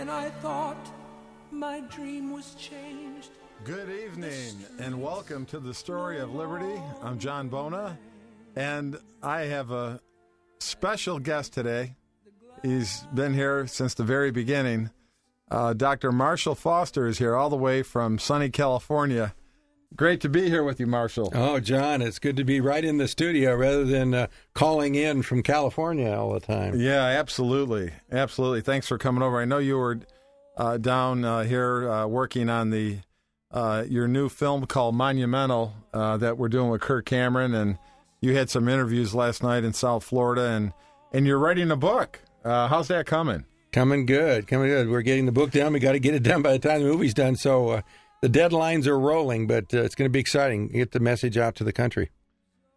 then I thought my dream was changed. Good evening, and welcome to the Story of Liberty. I'm John Bona, and I have a special guest today. He's been here since the very beginning. Dr. Marshall Foster is here all the way from sunny California. Great to be here with you, Marshall. Oh, John, it's good to be right in the studio rather than calling in from California all the time. Yeah, absolutely. Absolutely. Thanks for coming over. I know you were down here working on your new film called Monumental that we're doing with Kirk Cameron, and you had some interviews last night in South Florida, and you're writing a book. How's that coming? Coming good. We're getting the book done. We got to get it done by the time the movie's done, so the deadlines are rolling, but it's going to be exciting. Get the message out to the country.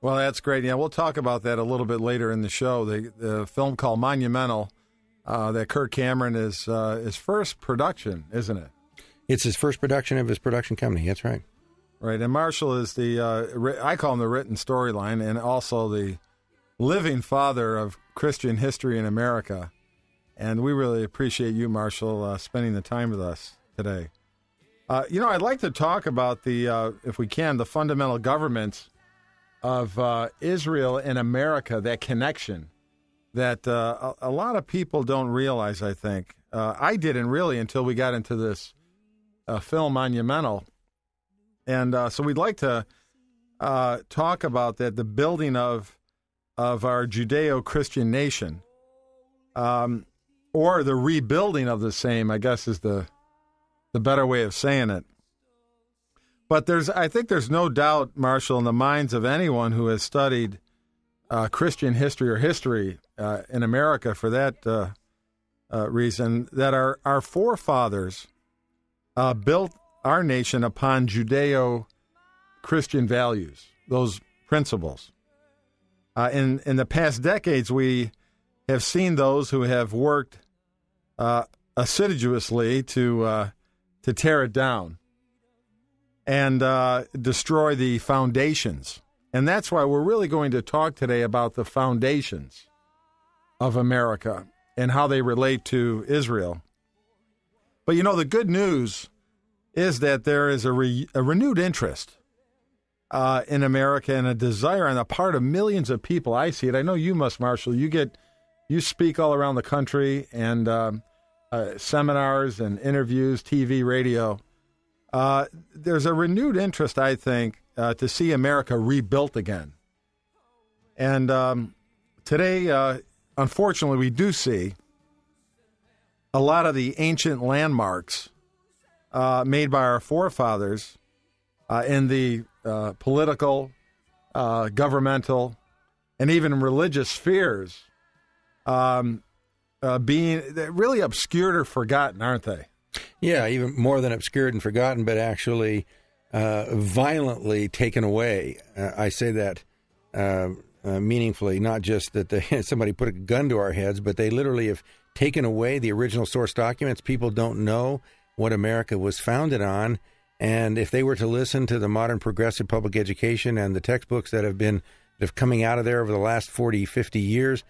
Well, that's great. Yeah, we'll talk about that a little bit later in the show. The film called Monumental that Kirk Cameron is his first production, isn't it? It's his first production of his production company. That's right. Right, and Marshall is I call him the written storyline, and also the living father of Christian history in America. And we really appreciate you, Marshall, spending the time with us today. I'd like to talk about if we can, the fundamental governments of Israel and America, that connection that a lot of people don't realize, I think. I didn't really until we got into this film Monumental. And so we'd like to talk about that, the building of our Judeo-Christian nation, or the rebuilding of the same, I guess is the better way of saying it. But I think there's no doubt, Marshall, in the minds of anyone who has studied Christian history or history in America for that reason, that our forefathers built our nation upon Judeo-Christian values, those principles. In the past decades, we have seen those who have worked assiduously to tear it down and destroy the foundations. And that's why we're really going to talk today about the foundations of America and how they relate to Israel. But, the good news is that there is a renewed interest in America and a desire on the part of millions of people. I see it. I know you must, Marshall. You speak all around the country and seminars and interviews, TV, radio. There's a renewed interest, I think, to see America rebuilt again. And today, unfortunately, we do see a lot of the ancient landmarks made by our forefathers in the political, governmental, and even religious spheres being really obscured or forgotten, aren't they? Yeah, even more than obscured and forgotten, but actually violently taken away. I say that meaningfully, not just that somebody put a gun to our heads, but they literally have taken away the original source documents. People don't know what America was founded on. And if they were to listen to the modern progressive public education and the textbooks that have coming out of there over the last 40, 50 years,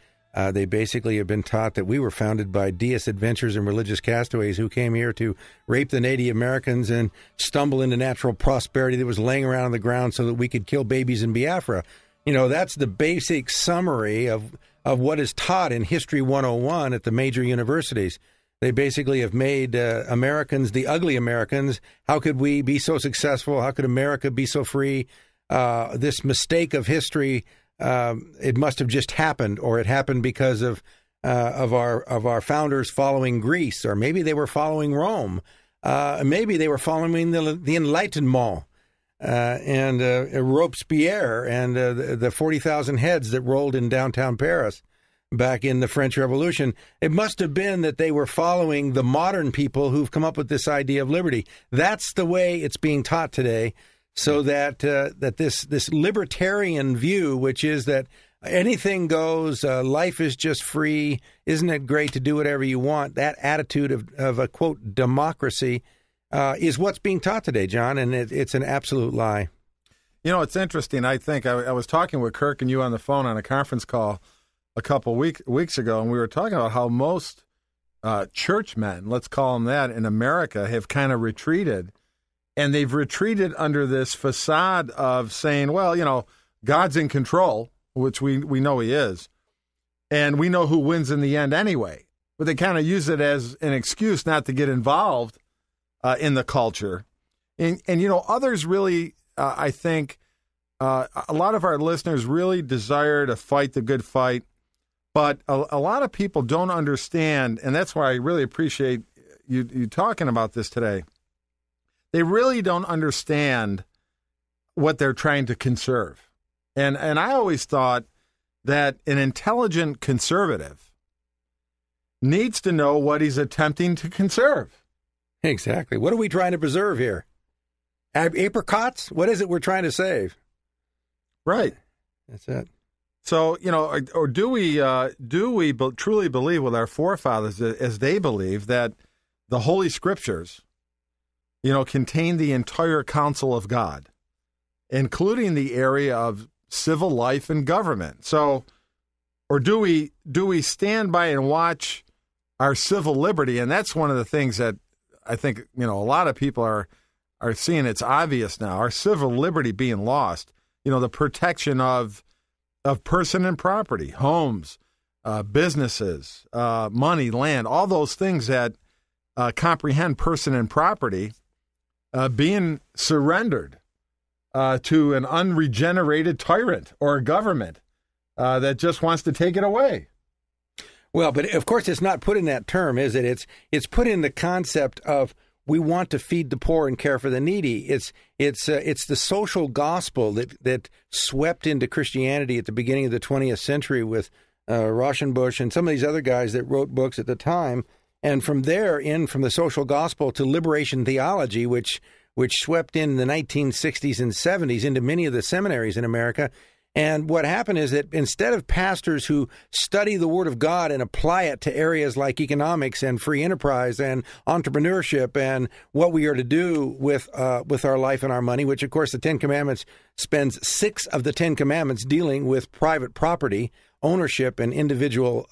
they basically have been taught that we were founded by deist adventurers and religious castaways who came here to rape the Native Americans and stumble into natural prosperity that was laying around on the ground so that we could kill babies in Biafra. That's the basic summary of what is taught in History 101 at the major universities. They basically have made Americans the ugly Americans. How could we be so successful? How could America be so free? This mistake of history, it must have just happened, or it happened because of our founders following Greece, or maybe they were following Rome. Maybe they were following the Enlightenment and Robespierre and the 40,000 heads that rolled in downtown Paris back in the French Revolution. It must have been that they were following the modern people who've come up with this idea of liberty. That's the way it's being taught today, so that this libertarian view, which is that anything goes, life is just free, isn't it great to do whatever you want, that attitude of a, quote, democracy, is what's being taught today, John, and it's an absolute lie. It's interesting. I think I was talking with Kirk and you on the phone on a conference call a couple weeks ago, and we were talking about how most churchmen, let's call them that, in America have kind of retreated. And they've retreated under this facade of saying, well, God's in control, which we know he is. And we know who wins in the end anyway. But they kind of use it as an excuse not to get involved in the culture. And others really, I think, a lot of our listeners really desire to fight the good fight. But a lot of people don't understand, and that's why I really appreciate you talking about this today. They really don't understand what they're trying to conserve. And I always thought that an intelligent conservative needs to know what he's attempting to conserve. Exactly. What are we trying to preserve here? Apricots? What is it we're trying to save? Right. That's it. So, or do we truly believe with our forefathers, as they believe, that the Holy Scriptures, contain the entire counsel of God, including the area of civil life and government? So, or do we stand by and watch our civil liberty? And that's one of the things that I think, a lot of people are seeing. It's obvious now, our civil liberty being lost, the protection of person and property, homes, businesses, money, land, all those things that comprehend person and property being surrendered to an unregenerated tyrant or a government that just wants to take it away. Well, but of course it's not put in that term, is it? It's put in the concept of we want to feed the poor and care for the needy. It's the social gospel that swept into Christianity at the beginning of the 20th century with Rauschenbusch and some of these other guys that wrote books at the time. And from there, from the social gospel to liberation theology, which swept in the 1960s and 70s into many of the seminaries in America. And what happened is that instead of pastors who study the Word of God and apply it to areas like economics and free enterprise and entrepreneurship and what we are to do with our life and our money, which, of course, the Ten Commandments spends 6 of the 10 Commandments dealing with private property, ownership, and individual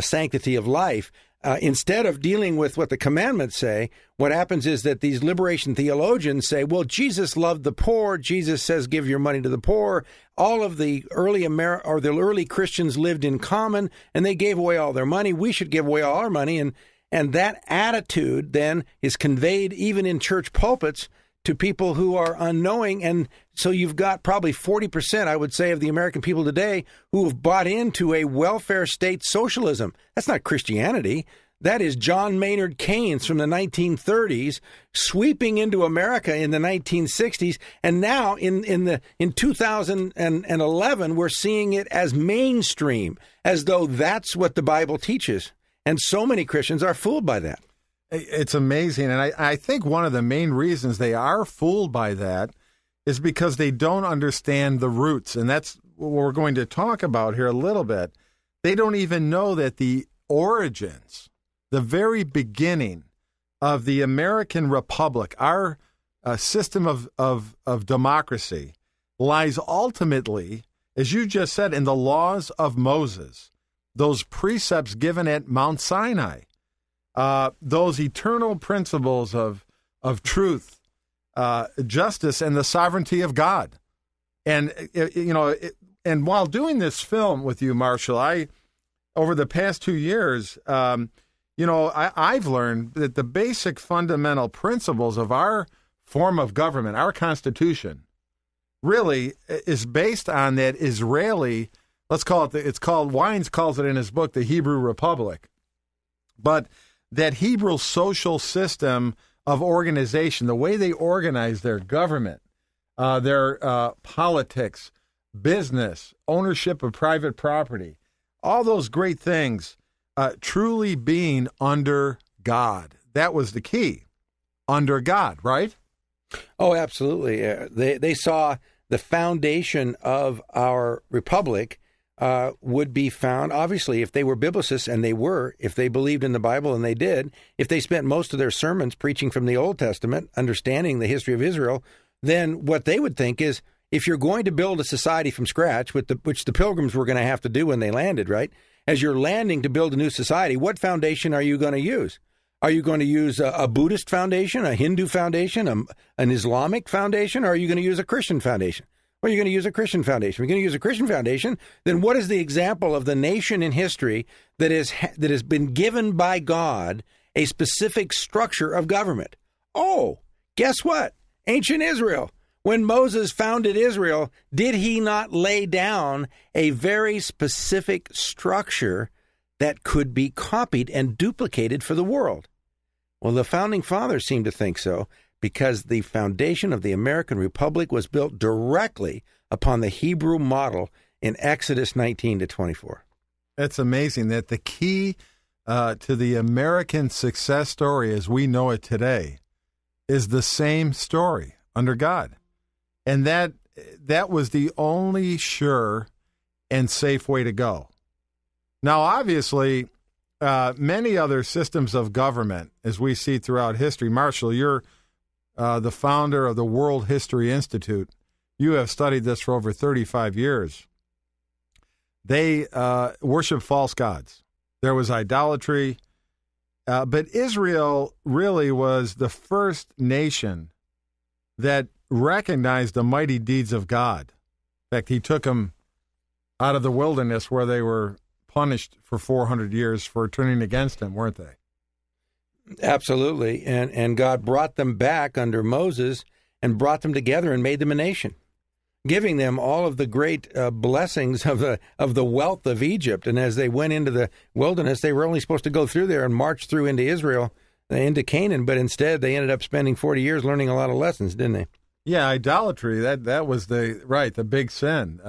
sanctity of life. Instead of dealing with what the commandments say, what happens is that these liberation theologians say, well, Jesus loved the poor. Jesus says, give your money to the poor. All of the early Christians lived in common, and they gave away all their money. We should give away all our money. And that attitude then is conveyed even in church pulpits to people who are unknowing. And so you've got probably 40%, I would say, of the American people today who have bought into a welfare state socialism. That's not Christianity. That is John Maynard Keynes from the 1930s sweeping into America in the 1960s. And now in 2011, we're seeing it as mainstream, as though that's what the Bible teaches. And so many Christians are fooled by that. It's amazing. And I think one of the main reasons they are fooled by that is because they don't understand the roots. And that's what we're going to talk about here a little bit. They don't even know that the origins, the very beginning of the American Republic, our system of democracy, lies ultimately, as you just said, in the laws of Moses, those precepts given at Mount Sinai. Those eternal principles of truth, justice, and the sovereignty of God. And, and while doing this film with you, Marshall, over the past 2 years, I've learned that the basic fundamental principles of our form of government, our Constitution, really is based on that Israeli, Wines calls it in his book, the Hebrew Republic. But that Hebrew social system of organization, the way they organize their government, their politics, business, ownership of private property, all those great things, truly being under God. That was the key. Under God, right? Oh, absolutely. They saw the foundation of our republic would be found, obviously, if they were biblicists, and they were, if they believed in the Bible, and they did, if they spent most of their sermons preaching from the Old Testament, understanding the history of Israel, then what they would think is, if you're going to build a society from scratch, which the Pilgrims were going to have to do when they landed, right? as you're landing to build a new society, what foundation are you going to use? Are you going to use a Buddhist foundation, a Hindu foundation, an Islamic foundation, or are you going to use a Christian foundation? Well, you're going to use a Christian foundation. If you're going to use a Christian foundation, then what is the example of the nation in history that has been given by God a specific structure of government? Oh, guess what? Ancient Israel. When Moses founded Israel, did he not lay down a very specific structure that could be copied and duplicated for the world? Well, the founding fathers seem to think so, because the foundation of the American Republic was built directly upon the Hebrew model in Exodus 19 to 24. It's amazing that the key to the American success story as we know it today is the same story under God. And that was the only sure and safe way to go. Now, obviously, many other systems of government, as we see throughout history, Marshall, you're the founder of the World History Institute. You have studied this for over 35 years. They worship false gods. There was idolatry. But Israel really was the first nation that recognized the mighty deeds of God. In fact, he took them out of the wilderness where they were punished for 400 years for turning against him, weren't they? Absolutely. And God brought them back under Moses and brought them together and made them a nation, giving them all of the great blessings of the wealth of Egypt. And as they went into the wilderness, they were only supposed to go through there and march through into Israel, into Canaan, but instead they ended up spending 40 years learning a lot of lessons, didn't they? Yeah, idolatry, that was the big sin,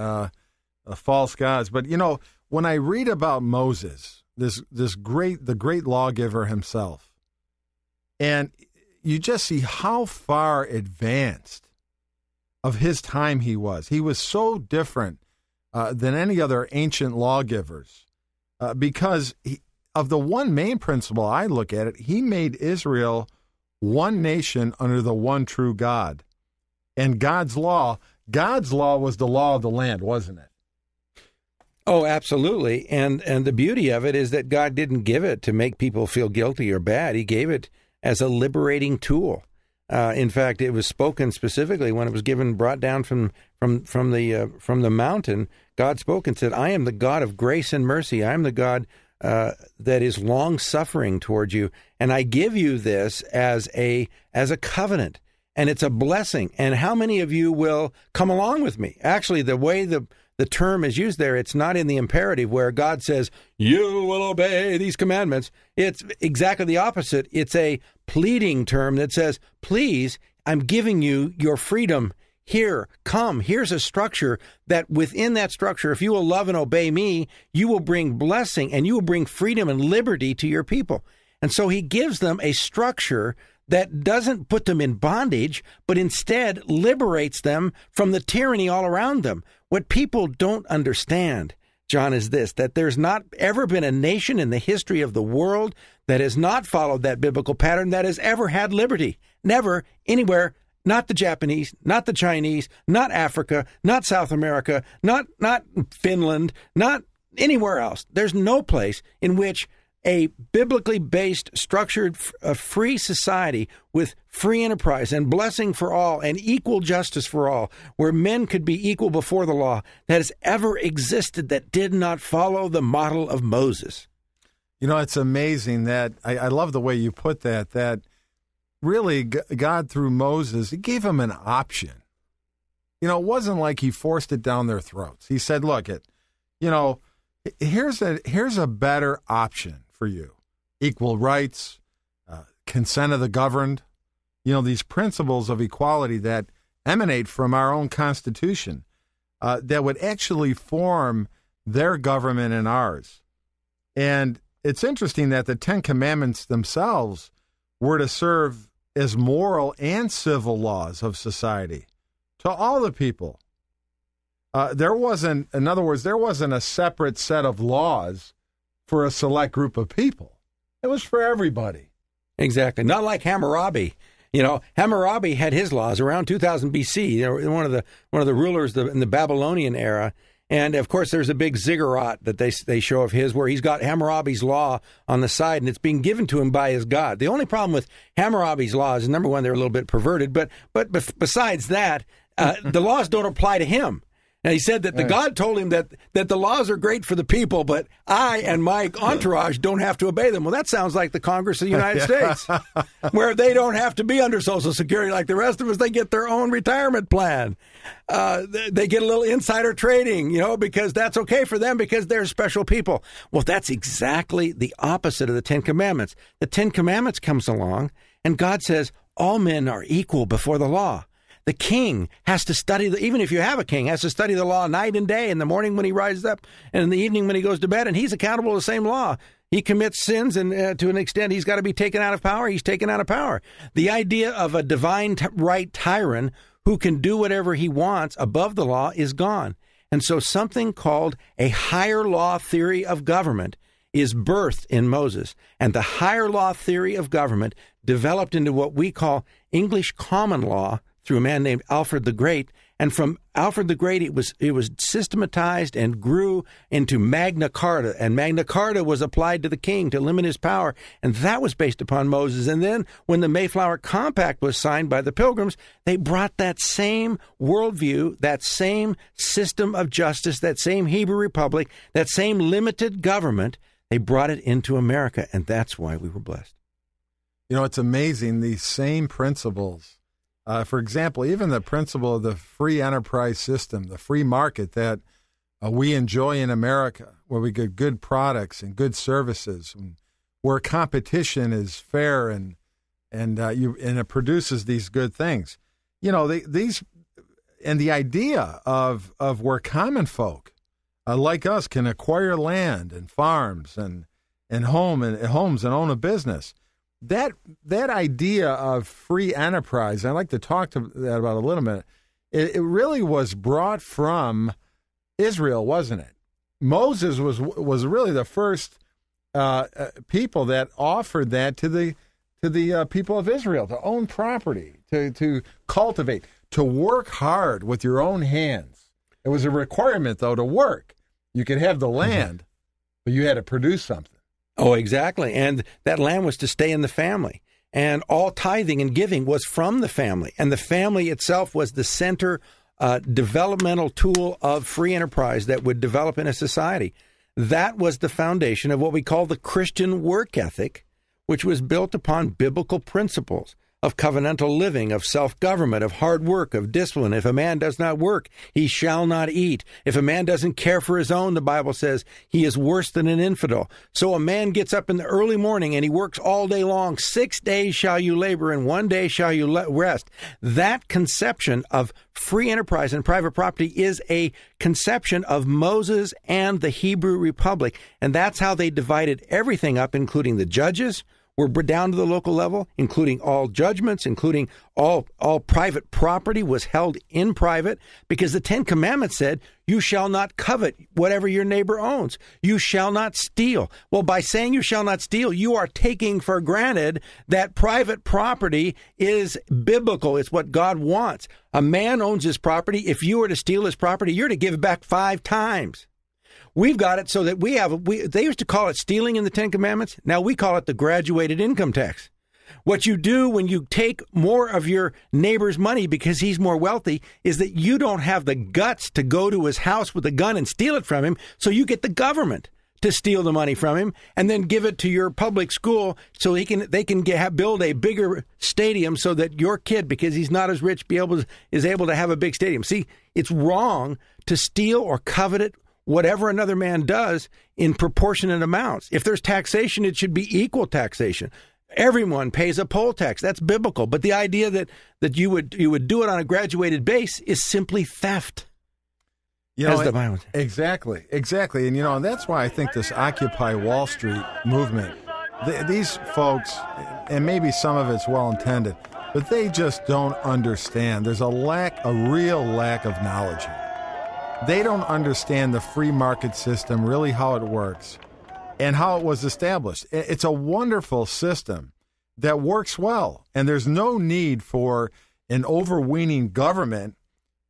false gods. But, you know, when I read about Moses, the great lawgiver himself, and you just see how far advanced of his time he was. He was so different than any other ancient lawgivers because of the one main principle I look at it, he made Israel one nation under the one true God. And God's law was the law of the land, wasn't it? Oh, absolutely. And the beauty of it is that God didn't give it to make people feel guilty or bad. He gave it as a liberating tool. In fact, it was spoken specifically when it was brought down from the mountain. God spoke and said, "I am the God of grace and mercy. I am the God that is long suffering towards you, and I give you this as a covenant, and it's a blessing. And how many of you will come along with me?" Actually, the way the term is used there, it's not in the imperative where God says, "You will obey these commandments." It's exactly the opposite. It's a pleading term that says, "Please, I'm giving you your freedom. Here, come. Here's a structure that within that structure, if you will love and obey me, you will bring blessing and you will bring freedom and liberty to your people." And so he gives them a structure that doesn't put them in bondage, but instead liberates them from the tyranny all around them. What people don't understand, John, is this, that there's not ever been a nation in the history of the world that has not followed that biblical pattern that has ever had liberty. Never, anywhere. Not the Japanese, not the Chinese, not Africa, not South America, not Finland, not anywhere else. There's no place in which a biblically based, structured, free society with free enterprise and blessing for all and equal justice for all, where men could be equal before the law, that has ever existed that did not follow the model of Moses. You know, it's amazing that, I love the way you put that really God through Moses, he gave them an option. You know, it wasn't like he forced it down their throats. He said, look, here's a better option for you. Equal rights, consent of the governed, these principles of equality that emanate from our own Constitution that would actually form their government and ours. And it's interesting that the Ten Commandments themselves were to serve as moral and civil laws of society to all the people. In other words, there wasn't a separate set of laws for a select group of people. It was for everybody. Exactly. Not like Hammurabi. Hammurabi had his laws around 2000 BC. They were one of the rulers in the Babylonian era, And, of course, there's a big ziggurat that they show of his where he's got Hammurabi's Law on the side, and it's being given to him by his God. The only problem with Hammurabi's laws is, number one, they're a little bit perverted, but besides that, the laws don't apply to him. Now, he said that the God told him that the laws are great for the people, but I and my entourage don't have to obey them. Well, that sounds like the Congress of the United States, where they don't have to be under Social Security like the rest of us. They get their own retirement plan. They get a little insider trading, because that's okay for them because they're special people. Well, that's exactly the opposite of the Ten Commandments. The Ten Commandments comes along, and God says all men are equal before the law. The king has to study, even if you have a king, has to study the law night and day, in the morning when he rises up and in the evening when he goes to bed, and he's accountable to the same law. He commits sins, and to an extent, he's got to be taken out of power. He's taken out of power. The idea of a divine right tyrant who can do whatever he wants above the law is gone. And so something called a higher law theory of government is birthed in Moses. And the higher law theory of government developed into what we call English common law through a man named Alfred the Great. And from Alfred the Great, it was systematized and grew into Magna Carta. And Magna Carta was applied to the king to limit his power. And that was based upon Moses. And then when the Mayflower Compact was signed by the Pilgrims, they brought that same worldview, that same system of justice, that same Hebrew Republic, that same limited government. They brought it into America. And that's why we were blessed. It's amazing. These same principles. For example, even the principle of the free enterprise system, the free market that we enjoy in America, where we get good products and good services, where competition is fair and it produces these good things. The idea of where common folk like us can acquire land and farms and homes and own a business. That idea of free enterprise, I'd like to talk to that about a little bit. It really was brought from Israel, wasn't it? Moses was really the first people that offered that to the people of Israel, to own property, to cultivate, to work hard with your own hands. It was a requirement, though, to work. You could have the land, but you had to produce something. Oh, exactly. And that land was to stay in the family. And all tithing and giving was from the family. And the family itself was the center developmental tool of free enterprise that would develop in a society. That was the foundation of what we call the Christian work ethic, which was built upon biblical principles of covenantal living, of self-government, of hard work, of discipline. If a man does not work, he shall not eat. If a man doesn't care for his own, the Bible says, he is worse than an infidel. So a man gets up in the early morning and he works all day long. 6 days shall you labor and 1 day shall you rest. That conception of free enterprise and private property is a conception of Moses and the Hebrew Republic. And that's how they divided everything up, including the judges. We're down to the local level, including all judgments, including all private property was held in private, because the Ten Commandments said, you shall not covet whatever your neighbor owns. You shall not steal. Well, by saying you shall not steal, you are taking for granted that private property is biblical. It's what God wants. A man owns his property. If you were to steal his property, you're to give it back 5 times. We've got it so that they used to call it stealing in the Ten Commandments. Now we call it the graduated income tax. What you do when you take more of your neighbor's money because he's more wealthy is that you don't have the guts to go to his house with a gun and steal it from him. So you get the government to steal the money from him and then give it to your public school so they can build a bigger stadium so that your kid, because he's not as rich, is able to have a big stadium. See, it's wrong to steal or covet it, whatever another man does, in proportionate amounts. If there's taxation, it should be equal taxation. Everyone pays a poll tax. That's biblical. But the idea that you would do it on a graduated base is simply theft. Exactly. And that's why I think this Occupy Wall Street movement, these folks, and maybe some of it's well-intended, but they just don't understand. There's a real lack of knowledge here. They don't understand the free market system, really how it works and how it was established. It's a wonderful system that works well, and there's no need for an overweening government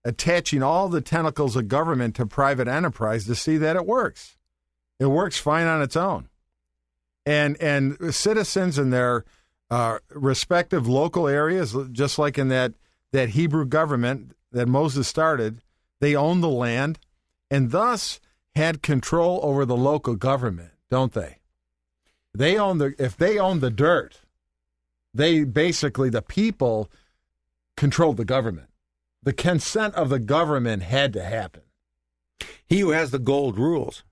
attaching all the tentacles of government to private enterprise to see that it works. It works fine on its own. And citizens in their respective local areas, just like in that Hebrew government that Moses started, they own the land and thus had control over the local government, don't they? If they own the dirt, they basically, the people controlled the government. The consent of the government had to happen. He who has the gold rules.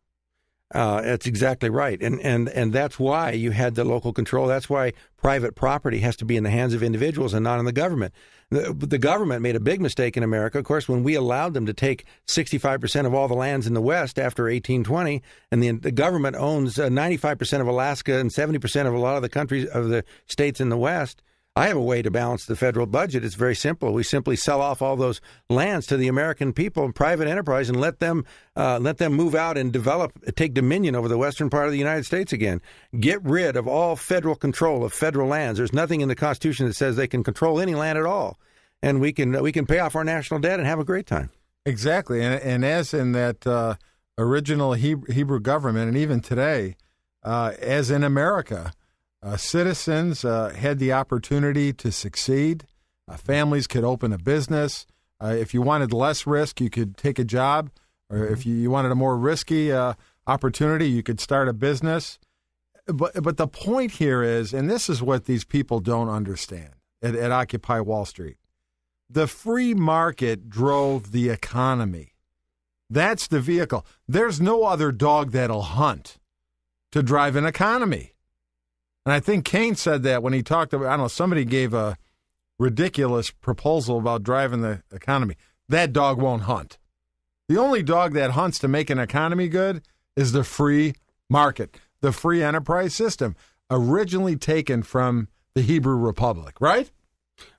That's exactly right. And that's why you had the local control. That's why private property has to be in the hands of individuals and not in the government. The government made a big mistake in America, of course, when we allowed them to take 65% of all the lands in the West after 1820, and the government owns 95% of Alaska and 70% of a lot of the countries of the states in the West. I have a way to balance the federal budget. It's very simple. We simply sell off all those lands to the American people and private enterprise and let them move out and take dominion over the western part of the United States again. Get rid of all federal control of federal lands. There's nothing in the Constitution that says they can control any land at all. And we can pay off our national debt and have a great time. Exactly. And as in that original Hebrew government, and even today, as in America, citizens had the opportunity to succeed. Families could open a business. If you wanted less risk, you could take a job. Or if you wanted a more risky opportunity, you could start a business. But the point here is, and this is what these people don't understand at Occupy Wall Street, the free market drove the economy. That's the vehicle. There's no other dog that'll hunt to drive an economy. And I think Keynes said that when he talked about, I don't know, somebody gave a ridiculous proposal about driving the economy. That dog won't hunt. The only dog that hunts to make an economy good is the free market, the free enterprise system, originally taken from the Hebrew Republic, right?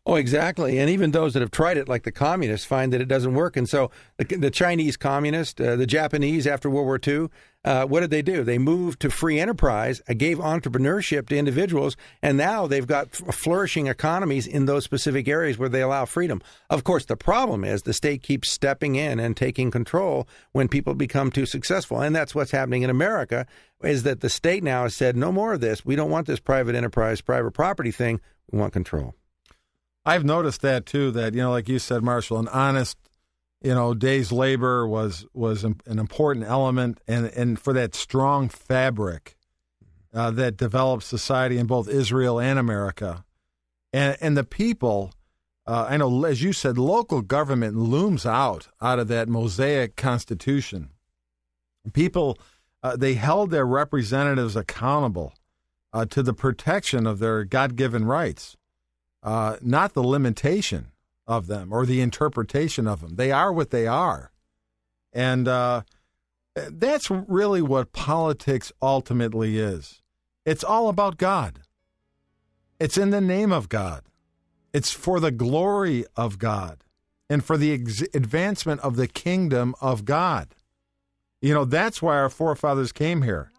Oh, exactly. And even those that have tried it, like the communists, find that it doesn't work. And so the Chinese communists, the Japanese after World War II, what did they do? They moved to free enterprise, gave entrepreneurship to individuals, and now they've got flourishing economies in those specific areas where they allow freedom. Of course, the problem is the state keeps stepping in and taking control when people become too successful. And that's what's happening in America, is that the state now has said, no more of this. We don't want this private enterprise, private property thing. We want control. I've noticed that, too, that, like you said, Marshall, an honest, day's labor was an important element, and for that strong fabric that develops society in both Israel and America. And the people, I know, as you said, local government looms out of that Mosaic Constitution. People, they held their representatives accountable to the protection of their God-given rights. Not the limitation of them or the interpretation of them. They are what they are. And that's really what politics ultimately is. It's all about God. It's in the name of God. It's for the glory of God and for the advancement of the kingdom of God. That's why our forefathers came here.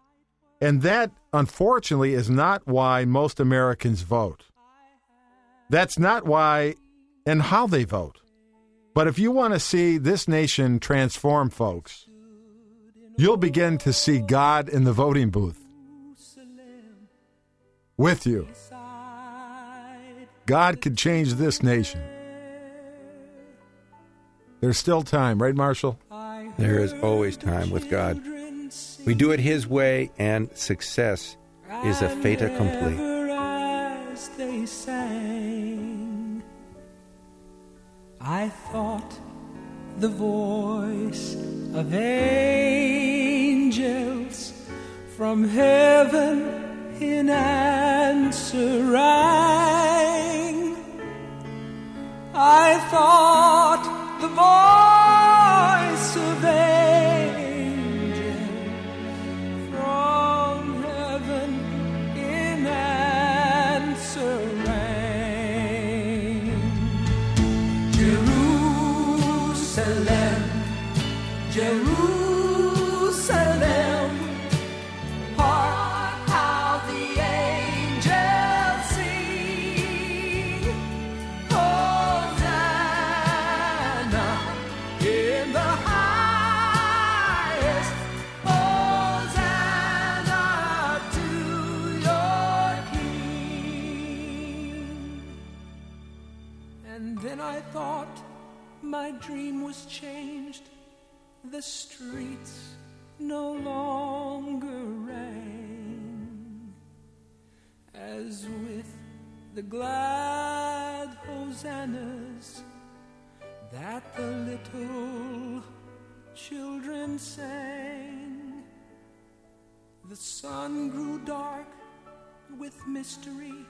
And that, unfortunately, is not why most Americans vote. That's not why and how they vote. But if you want to see this nation transform, folks, you'll begin to see God in the voting booth with you. God could change this nation. There's still time, right, Marshall? There is always time with God. We do it His way, and success is a fait accompli. They sang, I thought the voice of angels from heaven in answer rang. I thought the voice of angels from heaven in answer rang. Jerusalem, Jerusalem, hark how the angels sing. Hosanna, changed, the streets no longer rang, as with the glad hosannas that the little children sang. The sun grew dark with mystery,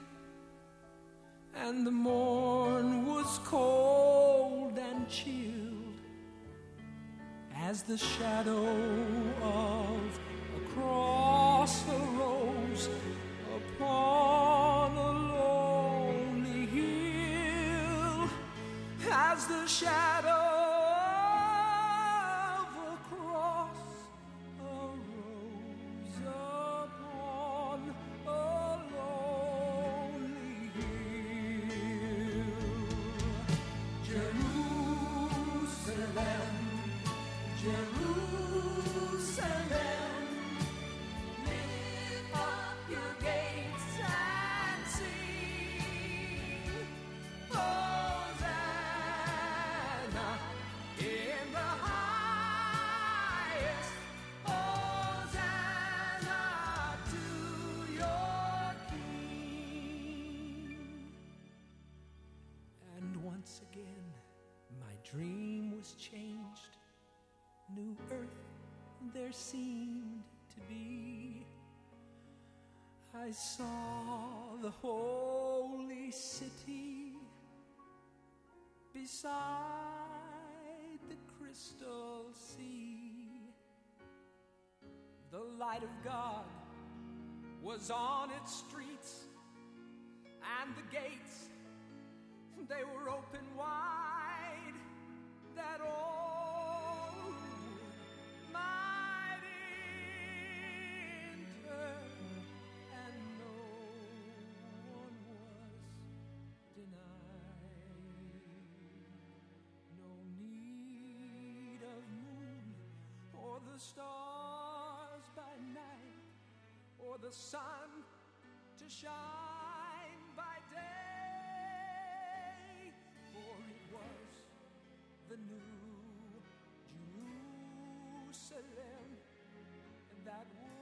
and the morn was cold and chilled, as the shadow of a cross arose upon a lonely hill, as the shadow of a cross arose upon a lonely hill. Jerusalem, Jerusalem, lift up your gates and sing, Hosanna in the highest, Hosanna to your King. And once again, my dream was changed. New earth there seemed to be. I saw the holy city beside the crystal sea. The light of God was on its streets, and the gates, they were open wide, that all might enter, and no one was denied. No need of moon or the stars by night, or the sun to shine by day, for it was the new Jerusalem that would